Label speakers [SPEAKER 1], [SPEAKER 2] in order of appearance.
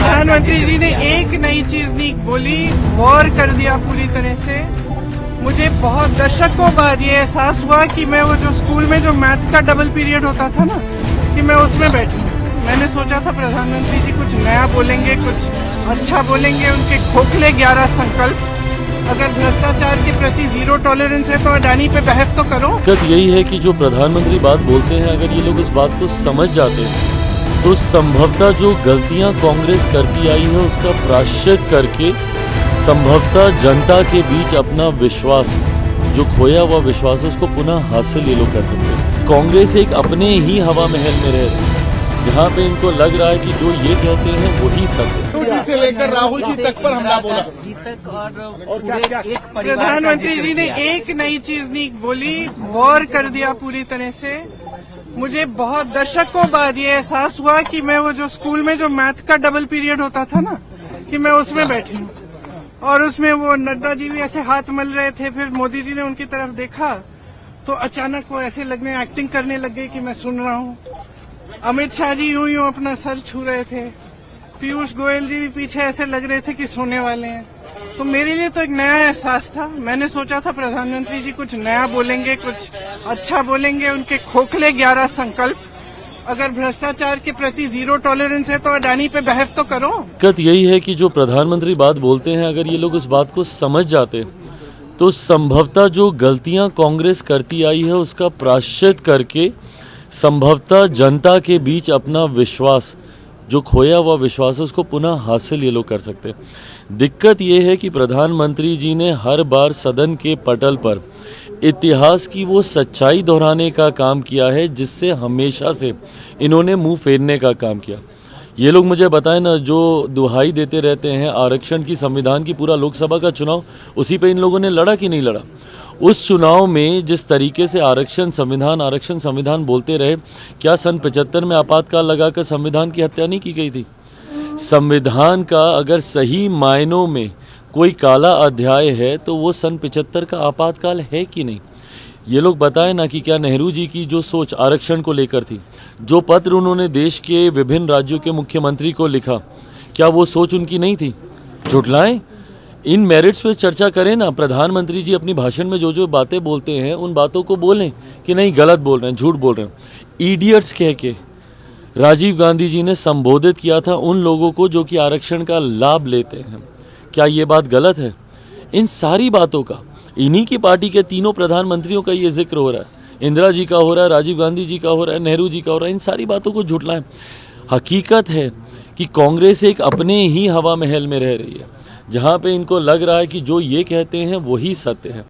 [SPEAKER 1] प्रधानमंत्री जी ने एक नई चीज नहीं बोली, गौर कर दिया पूरी तरह से। मुझे बहुत दशकों बाद ये एहसास हुआ कि मैं वो जो स्कूल में जो मैथ का डबल पीरियड होता था ना, कि मैं उसमें बैठी। मैंने सोचा था प्रधानमंत्री जी कुछ नया बोलेंगे, कुछ अच्छा बोलेंगे, उनके खोखले 11 संकल्प। अगर भ्रष्टाचार के प्रति जीरो टॉलरेंस है तो अडानी पे बहस तो करो।
[SPEAKER 2] दिक्कत यही है कि जो प्रधानमंत्री बात बोलते हैं, अगर ये लोग इस बात को समझ जाते हैं तो संभवतः जो गलतियां कांग्रेस करती आई है उसका प्रायश्चित करके संभवतः जनता के बीच अपना विश्वास, जो खोया हुआ विश्वास है, उसको पुनः हासिल ये लोग कर सकते हैं। कांग्रेस एक अपने ही हवा महल में रह रही है, जहाँ पे इनको लग रहा है कि जो ये कहते हैं वही सत्य है।
[SPEAKER 3] से लेकर राहुल जी तक पर हमला बोला।
[SPEAKER 1] प्रधानमंत्री जी ने एक नई चीज नहीं बोली, गौर कर दिया पूरी तरह से। मुझे बहुत दशकों बाद ये एहसास हुआ कि मैं वो जो स्कूल में जो मैथ का डबल पीरियड होता था ना, कि मैं उसमें बैठी हूँ। और उसमें वो नड्डा जी भी ऐसे हाथ मल रहे थे, फिर मोदी जी ने उनकी तरफ देखा तो अचानक वो ऐसे लगने, एक्टिंग करने लग गए कि मैं सुन रहा हूँ। अमित शाह जी यूं यूं अपना सर छू रहे थे, पीयूष गोयल जी भी पीछे ऐसे लग रहे थे कि सोने वाले हैं। तो मेरे लिए तो एक नया एहसास था। मैंने सोचा था प्रधानमंत्री जी कुछ नया बोलेंगे, कुछ अच्छा बोलेंगे, उनके खोखले 11 संकल्प। अगर भ्रष्टाचार के प्रति जीरो टॉलरेंस है तो अडानी पे बहस तो करो।
[SPEAKER 2] दिक्कत यही है कि जो प्रधानमंत्री बात बोलते हैं, अगर ये लोग इस बात को समझ जाते तो संभवतः जो गलतियां कांग्रेस करती आई है उसका प्रायश्चित करके संभवतः जनता के बीच अपना विश्वास, जो खोया हुआ विश्वास है, उसको पुनः हासिल ये लोग कर सकते हैं। दिक्कत ये है कि प्रधानमंत्री जी ने हर बार सदन के पटल पर इतिहास की वो सच्चाई दोहराने का काम किया है जिससे हमेशा से इन्होंने मुंह फेरने का काम किया। ये लोग मुझे बताएं ना, जो दुहाई देते रहते हैं आरक्षण की, संविधान की, पूरा लोकसभा का चुनाव उसी पे इन लोगों ने लड़ा कि नहीं लड़ा। उस चुनाव में जिस तरीके से आरक्षण संविधान बोलते रहे, क्या सन 75 में आपातकाल लगाकर संविधान की हत्या नहीं की गई थी? संविधान का अगर सही मायनों में कोई काला अध्याय है तो वो सन 75 का आपातकाल है कि नहीं? ये लोग बताएं ना कि क्या नेहरू जी की जो सोच आरक्षण को लेकर थी, जो पत्र उन्होंने देश के विभिन्न राज्यों के मुख्यमंत्री को लिखा, क्या वो सोच उनकी नहीं थी? झुठलाएं, इन मेरिट्स पे चर्चा करें ना। प्रधानमंत्री जी अपनी भाषण में जो जो बातें बोलते हैं उन बातों को बोलें कि नहीं गलत बोल रहे हैं, झूठ बोल रहे हैं। इडियट्स कह के राजीव गांधी जी ने संबोधित किया था उन लोगों को जो कि आरक्षण का लाभ लेते हैं। क्या ये बात गलत है? इन सारी बातों का इन्हीं की पार्टी के तीनों प्रधानमंत्रियों का ये जिक्र हो रहा है। इंदिरा जी का हो रहा है, राजीव गांधी जी का हो रहा है, नेहरू जी का हो रहा है। इन सारी बातों को झुठलाएं। हकीकत है कि कांग्रेस एक अपने ही हवा महल में रह रही है, जहाँ पे इनको लग रहा है कि जो ये कहते हैं वही सत्य है।